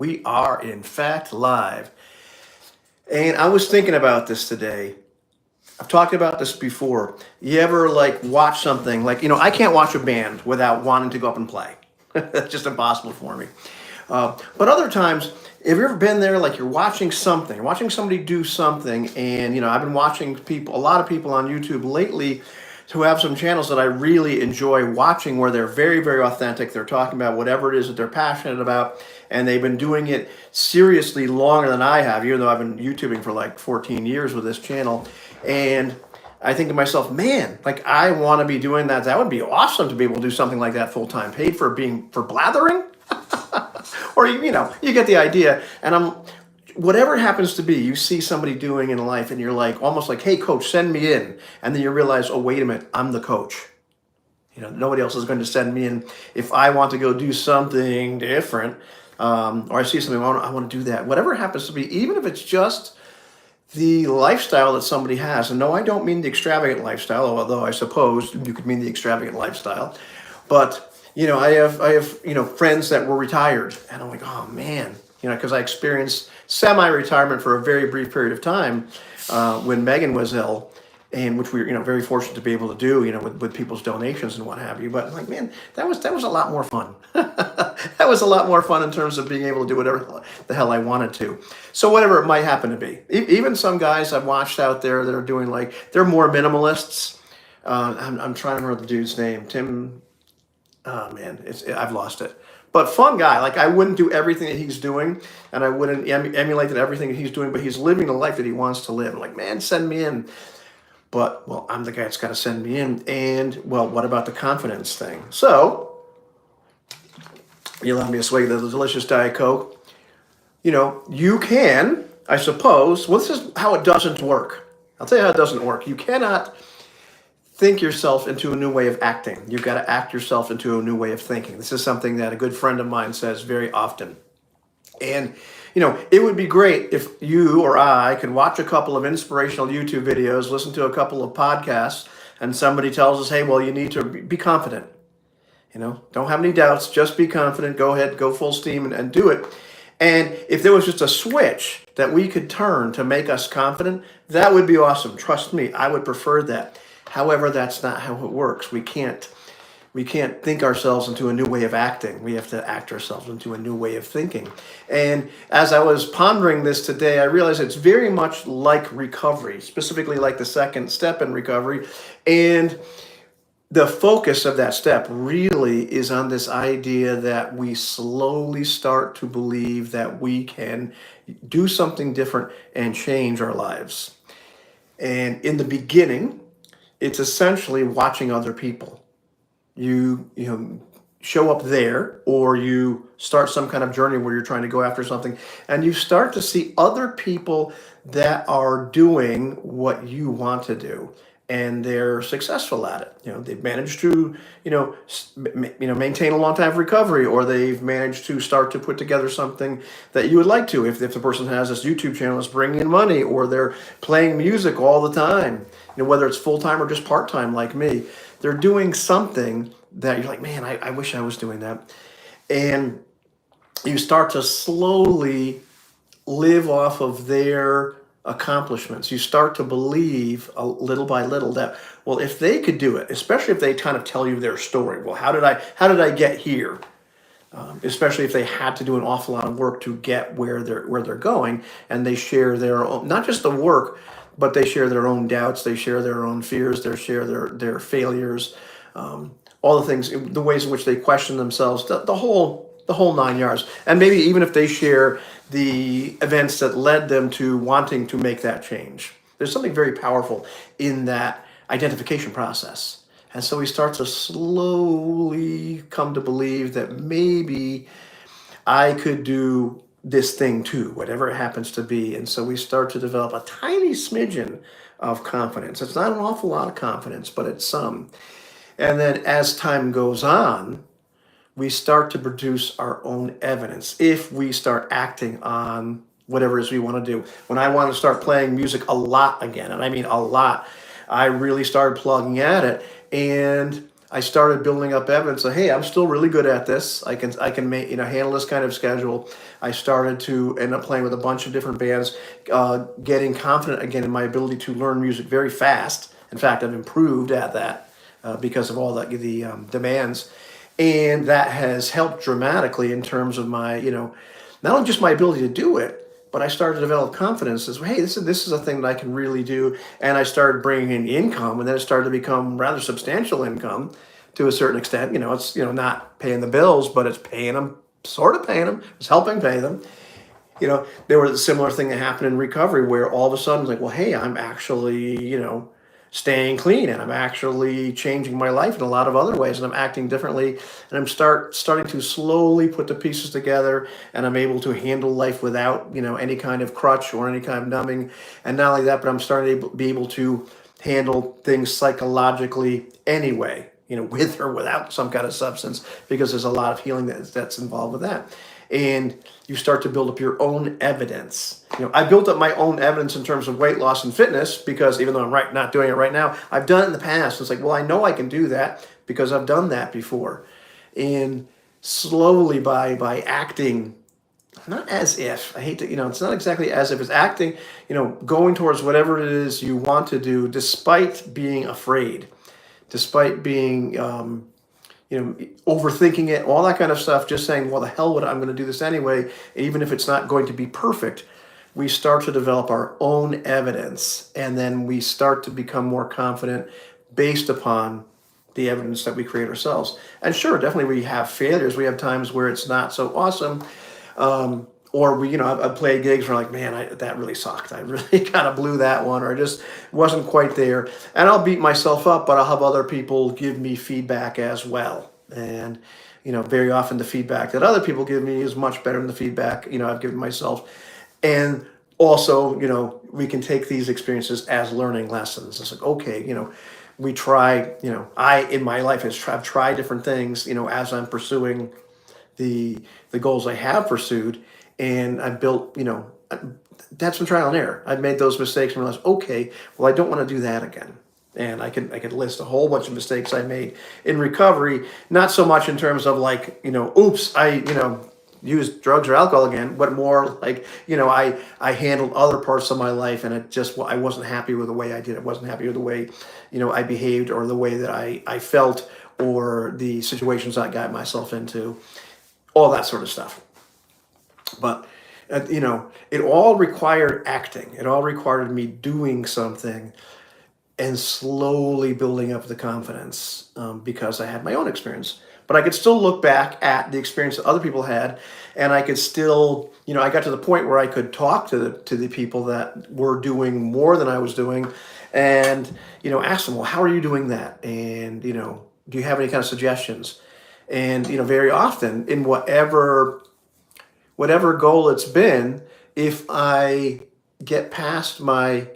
We are, in fact, live. And I was thinking about this today. I've talked about this before. You ever like watch something like, I can't watch a band without wanting to go up and play. That's just impossible for me. But other times, have you ever been there, like you're watching something, you're watching somebody do something, and I've been watching a lot of people on YouTube lately who have some channels that I really enjoy watching where they're very, very authentic. They're talking about whatever it is that they're passionate about, and they've been doing it seriously longer than I have, even though I've been YouTubing for like 14 years with this channel. And I think to myself, man, like I want to be doing that. That would be awesome to be able to do something like that full time, paid for blathering. Or you get the idea. And whatever it happens to be, you see somebody doing in life and you're like almost like, hey coach, send me in. And then you realize, oh wait a minute, I'm the coach. Nobody else is going to send me in. If I want to go do something different, or I see something, I want to do that. Whatever it happens to be, even if it's just the lifestyle that somebody has. And no, I don't mean the extravagant lifestyle, although I suppose you could mean the extravagant lifestyle. But I have friends that were retired, and I'm like, oh man, because I experienced semi-retirement for a very brief period of time when Megan was ill, and which we were very fortunate to be able to do, with people's donations and what have you. But I'm like, man, that was a lot more fun. That was a lot more fun in terms of being able to do whatever the hell I wanted to. So whatever it might happen to be. Even some guys I've watched out there that are doing they're more minimalists. I'm trying to remember the dude's name. Tim. Oh man, I've lost it. But fun guy. Like I wouldn't do everything that he's doing, and I wouldn't emulate everything that he's doing. But he's living the life that he wants to live. I'm like, man, send me in. But well, I'm the guy that's got to send me in. And well, what about the confidence thing? So you allow me to swig the delicious Diet Coke. You can, I suppose. Well, this is how it doesn't work. I'll tell you how it doesn't work. You cannot think yourself into a new way of acting. You've got to act yourself into a new way of thinking. This is something that a good friend of mine says very often. And, it would be great if you or I could watch a couple of inspirational YouTube videos, listen to a couple of podcasts, and somebody tells us, hey, well, you need to be confident. Don't have any doubts, just be confident, go ahead, go full steam and do it. And if there was just a switch that we could turn to make us confident, that would be awesome. Trust me, I would prefer that. However, that's not how it works. We can't think ourselves into a new way of acting. We have to act ourselves into a new way of thinking. And as I was pondering this today, I realized it's very much like recovery, specifically like the second step in recovery. And the focus of that step really is on this idea that we slowly start to believe that we can do something different and change our lives. And in the beginning, it's essentially watching other people. You show up there, or you start some kind of journey where you're trying to go after something, and you start to see other people that are doing what you want to do, and they're successful at it. They've managed to maintain a long time of recovery, or they've managed to start to put together something that you would like to. If the person has this YouTube channel that's bringing in money, or they're playing music all the time, whether it's full-time or just part-time like me, they're doing something that you're like, man, I wish I was doing that. And you start to slowly live off of their accomplishments. You start to believe a little by little that, well, if they could do it, especially if they kind of tell you their story, well, how did I get here? Especially if they had to do an awful lot of work to get where they're going, and they share their own, not just the work, but they share their own doubts, they share their own fears, they share their failures, all the things, the ways in which they question themselves, the whole 9 yards. And maybe even if they share the events that led them to wanting to make that change. There's something very powerful in that identification process. And so we start to slowly come to believe that maybe I could do this thing too, whatever it happens to be. And so we start to develop a tiny smidgen of confidence. It's not an awful lot of confidence, but it's some. And then as time goes on, we start to produce our own evidence if we start acting on whatever it is we want to do. When I want to start playing music a lot again, and I mean a lot, I really started plugging at it. And I started building up evidence that, hey, I'm still really good at this. I can make, handle this kind of schedule. I started to end up playing with a bunch of different bands, getting confident again in my ability to learn music very fast. In fact, I've improved at that because of all the demands, and that has helped dramatically in terms of my, not only just my ability to do it, but I started to develop confidence as, hey, this is a thing that I can really do. And I started bringing in income, and then it started to become rather substantial income to a certain extent. It's, not paying the bills, but it's paying them, sort of paying them, it's helping pay them. There was a similar thing that happened in recovery where all of a sudden it's like, well, hey, I'm actually, staying clean, and I'm actually changing my life in a lot of other ways, and I'm acting differently, and I'm starting to slowly put the pieces together, and I'm able to handle life without, any kind of crutch or any kind of numbing. And not only that, but I'm starting to be able to handle things psychologically anyway, with or without some kind of substance, because there's a lot of healing that's involved with that. And you start to build up your own evidence. I built up my own evidence in terms of weight loss and fitness, because even though I'm not doing it right now, I've done it in the past. It's like, well, I know I can do that because I've done that before. And slowly by acting, not as if, I hate to, it's not exactly as if, it's acting, going towards whatever it is you want to do, despite being afraid, despite being, overthinking it, all that kind of stuff, just saying, well, the hell with it, I'm going to do this anyway, even if it's not going to be perfect. We start to develop our own evidence, and then we start to become more confident based upon the evidence that we create ourselves. And sure, definitely we have failures. We have times where it's not so awesome. Or I've played gigs where I'm like, man, that really sucked. I really kind of blew that one, or I just wasn't quite there. And I'll beat myself up, but I'll have other people give me feedback as well. And, very often the feedback that other people give me is much better than the feedback, I've given myself. And also, we can take these experiences as learning lessons. It's like, okay, we try, I, in my life, have tried different things, as I'm pursuing the goals I have pursued, and I've built, that's been trial and error. I've made those mistakes and realized, okay, well, I don't want to do that again. And I could list a whole bunch of mistakes I made in recovery, not so much in terms of like, oops, I, used drugs or alcohol again, but more like, I handled other parts of my life, and I wasn't happy with the way I did it. I wasn't happy with the way, I behaved, or the way that I felt, or the situations I got myself into, all that sort of stuff. But, it all required acting. It all required me doing something and slowly building up the confidence, because I had my own experience. But I could still look back at the experience that other people had, and I could still, I got to the point where I could talk to the people that were doing more than I was doing, and, ask them, well, how are you doing that? And, do you have any kind of suggestions? And, very often in whatever goal it's been, if I get past my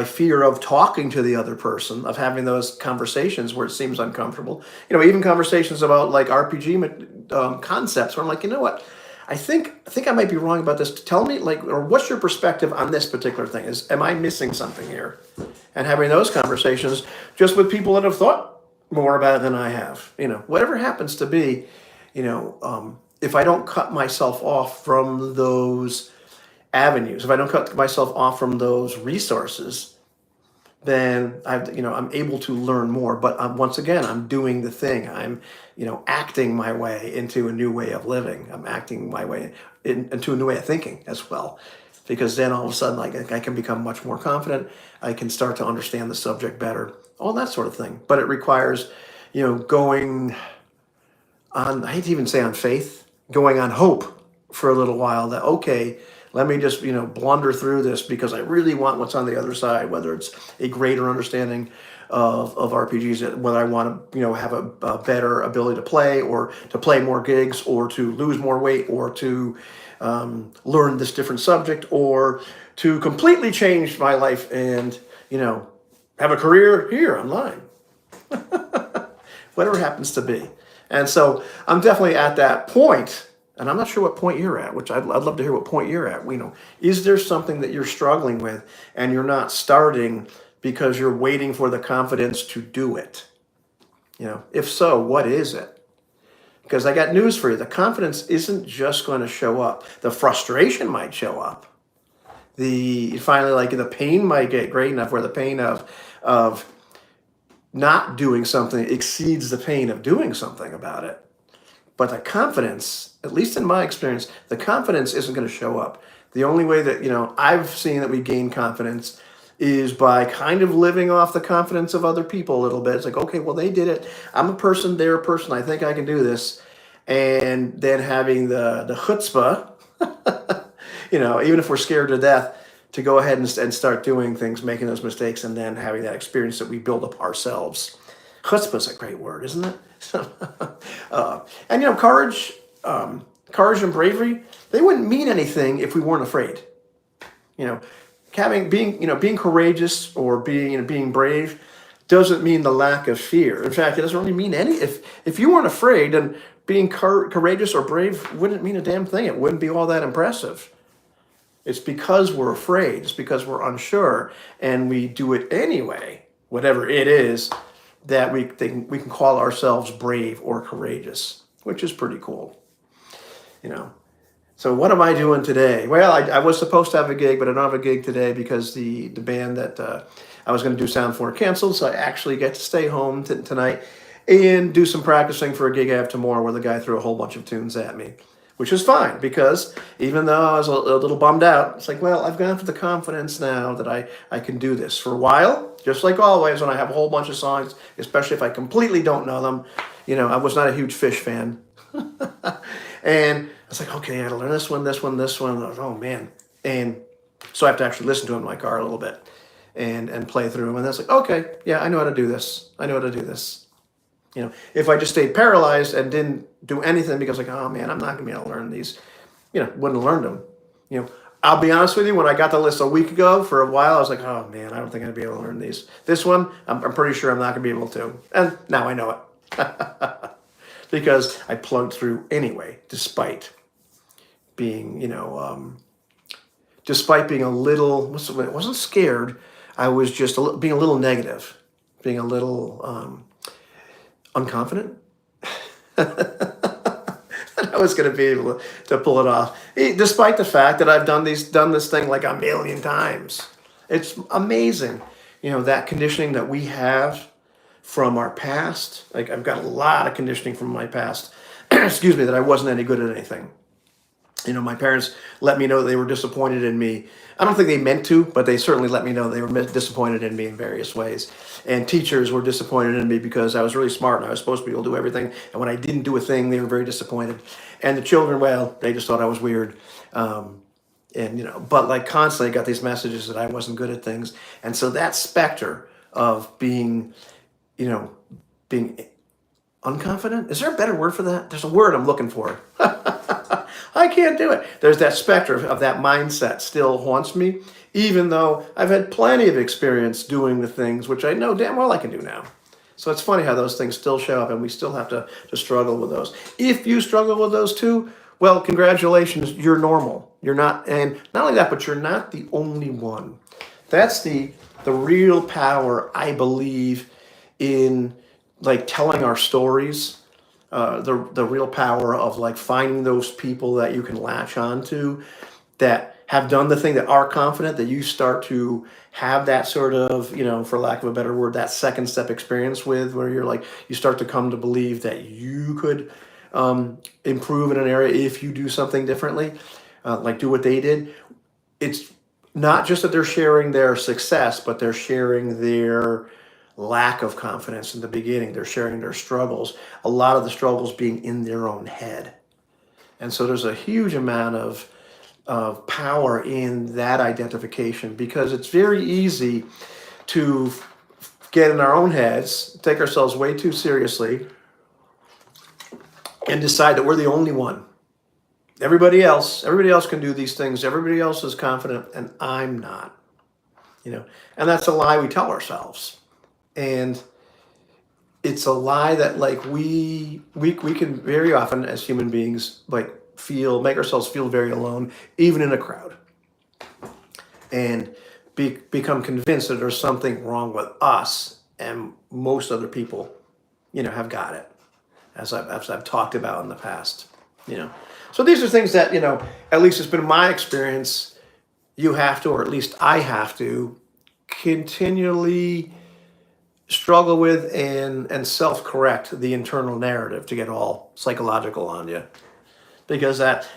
fear of talking to the other person, of having those conversations where it seems uncomfortable, even conversations about like RPG concepts, where I'm like, you know what, I think I might be wrong about this. Tell me, like, or what's your perspective on this particular thing? Am I missing something here? And having those conversations just with people that have thought more about it than I have, whatever happens to be, if I don't cut myself off from those avenues, if I don't cut myself off from those resources, then I'm able to learn more. But once again, I'm doing the thing. I'm, acting my way into a new way of living. I'm acting my way into a new way of thinking as well, because then all of a sudden, like, I can become much more confident. I can start to understand the subject better, all that sort of thing. But it requires, going on, I hate to even say on faith, going on hope for a little while, that, okay, let me just, blunder through this because I really want what's on the other side, whether it's a greater understanding of RPGs, whether I want to, have a better ability to play, or to play more gigs, or to lose more weight, or to learn this different subject, or to completely change my life and, have a career here online, whatever it happens to be. And so I'm definitely at that point. And I'm not sure what point you're at, which I'd love to hear what point you're at. Is there something that you're struggling with and you're not starting because you're waiting for the confidence to do it? If so, what is it? Because I got news for you. The confidence isn't just going to show up. The frustration might show up. The finally, like the pain might get great enough where the pain of not doing something exceeds the pain of doing something about it. But the confidence, at least in my experience, the confidence isn't going to show up. The only way that, I've seen that we gain confidence is by kind of living off the confidence of other people a little bit. It's like, okay, well, they did it. I'm a person, they're a person. I think I can do this. And then having the chutzpah, even if we're scared to death, to go ahead and start doing things, making those mistakes, and then having that experience that we build up ourselves. Chutzpah is a great word, isn't it? And courage, courage and bravery, they wouldn't mean anything if we weren't afraid. Being courageous or being brave doesn't mean the lack of fear. In fact, it doesn't really mean any. If you weren't afraid, then being courageous or brave wouldn't mean a damn thing. It wouldn't be all that impressive. It's because we're afraid. It's because we're unsure, and we do it anyway, whatever it is, that we can call ourselves brave or courageous, which is pretty cool. So what am I doing today? Well, I was supposed to have a gig, but I don't have a gig today because the band that I was going to do sound for canceled. So I actually get to stay home tonight and do some practicing for a gig I have tomorrow where the guy threw a whole bunch of tunes at me, which is fine because even though I was a little bummed out, it's like, well, I've gone for the confidence now that I can do this. For a while, just like always, when I have a whole bunch of songs, especially if I completely don't know them, I was not a huge Fish fan. And I was like, okay, I got to learn this one. Oh, man. And so I have to actually listen to them in my car a little bit and play through them. And that's like, okay, yeah, I know how to do this. If I just stayed paralyzed and didn't do anything because oh, man, I'm not going to be able to learn these, wouldn't have learned them. I'll be honest with you, when I got the list a week ago, for a while, I was like, oh, man, I don't think I'd be able to learn these. This one, I'm pretty sure I'm not going to be able to. And now I know it. Because I plugged through anyway, despite being, despite being a little, I wasn't scared. I was just being a little negative, being a little unconfident. That I was going to be able to pull it off, despite the fact that I've done this thing like a million times. It's amazing, that conditioning that we have from our past. Like I've got a lot of conditioning from my past, excuse me, that I wasn't any good at anything. My parents let me know they were disappointed in me. I don't think they meant to, but they certainly let me know they were disappointed in me in various ways. And teachers were disappointed in me because I was really smart and I was supposed to be able to do everything. And when I didn't do a thing, they were very disappointed. And the children, well, they just thought I was weird. But like constantly got these messages that I wasn't good at things. And so that specter of being unconfident. Is there a better word for that? There's a word I'm looking for. I can't do it. There's that specter of that mindset still haunts me, even though I've had plenty of experience doing the things which I know damn well I can do now. So it's funny how those things still show up and we still have to struggle with those. If you struggle with those too, well, congratulations, you're normal. You're not, and not only that, but you're not the only one. That's the real power, I believe, in like telling our stories, the real power of like finding those people that you can latch onto that have done the thing, that are confident, that you start to have that sort of, for lack of a better word, that second step experience with, where you're like, you start to come to believe that you could improve in an area if you do something differently, like do what they did. It's not just that they're sharing their success, but they're sharing their lack of confidence in the beginning. They're sharing their struggles, a lot of the struggles being in their own head. And so there's a huge amount of power in that identification, because it's very easy to get in our own heads, take ourselves way too seriously, and decide that we're the only one. Everybody else can do these things. Everybody else is confident, and I'm not. And that's a lie we tell ourselves. And it's a lie that like we can very often as human beings like make ourselves feel very alone, even in a crowd, and become convinced that there's something wrong with us and most other people. have got it, as I've talked about in the past. So these are things that, at least it's been my experience, you have to, or at least I have to, continually struggle with and self-correct the internal narrative to get all psychological on you. Because that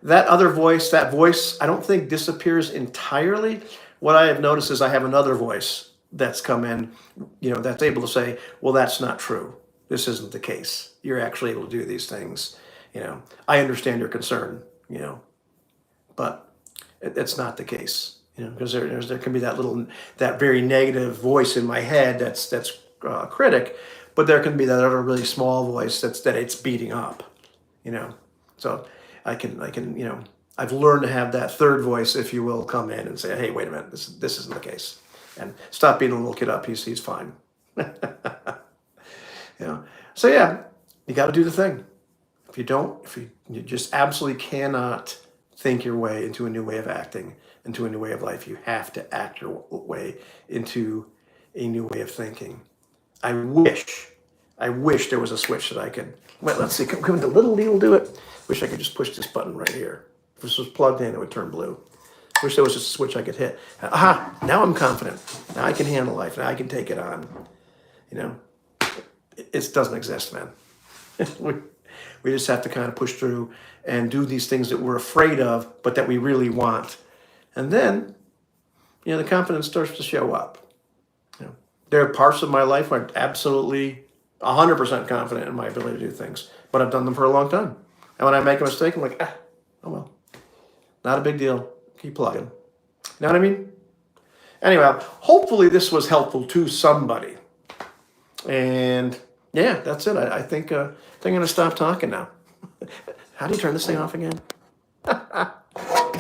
other voice, that voice, I don't think disappears entirely. What I have noticed is I have another voice that's come in, that's able to say, well, that's not true. This isn't the case. You're actually able to do these things. I understand your concern, but it's not the case. Because there can be that very negative voice in my head that's a critic, but there can be that other really small voice that it's beating up. So I can I've learned to have that third voice, if you will, come in and say, hey, wait a minute, this isn't the case, and stop beating a little kid up. He's fine. So yeah, you got to do the thing. If you just absolutely cannot think your way into a new way of acting, into a new way of life. You have to act your way into a new way of thinking. I wish there was a switch that I could. Wait, let's see. Can the little needle do it? Wish I could just push this button right here. If this was plugged in, it would turn blue. Wish there was just a switch I could hit. Aha! Now I'm confident. Now I can handle life. Now I can take it on. It doesn't exist, man. We just have to kind of push through and do these things that we're afraid of, but that we really want. And then, the confidence starts to show up. There are parts of my life where I'm absolutely 100% confident in my ability to do things, but I've done them for a long time. And when I make a mistake, I'm like, oh well, not a big deal. Keep plugging. You know what I mean? Anyway, hopefully this was helpful to somebody. And yeah, that's it. I think I'm going to stop talking now. How do you turn this thing off again?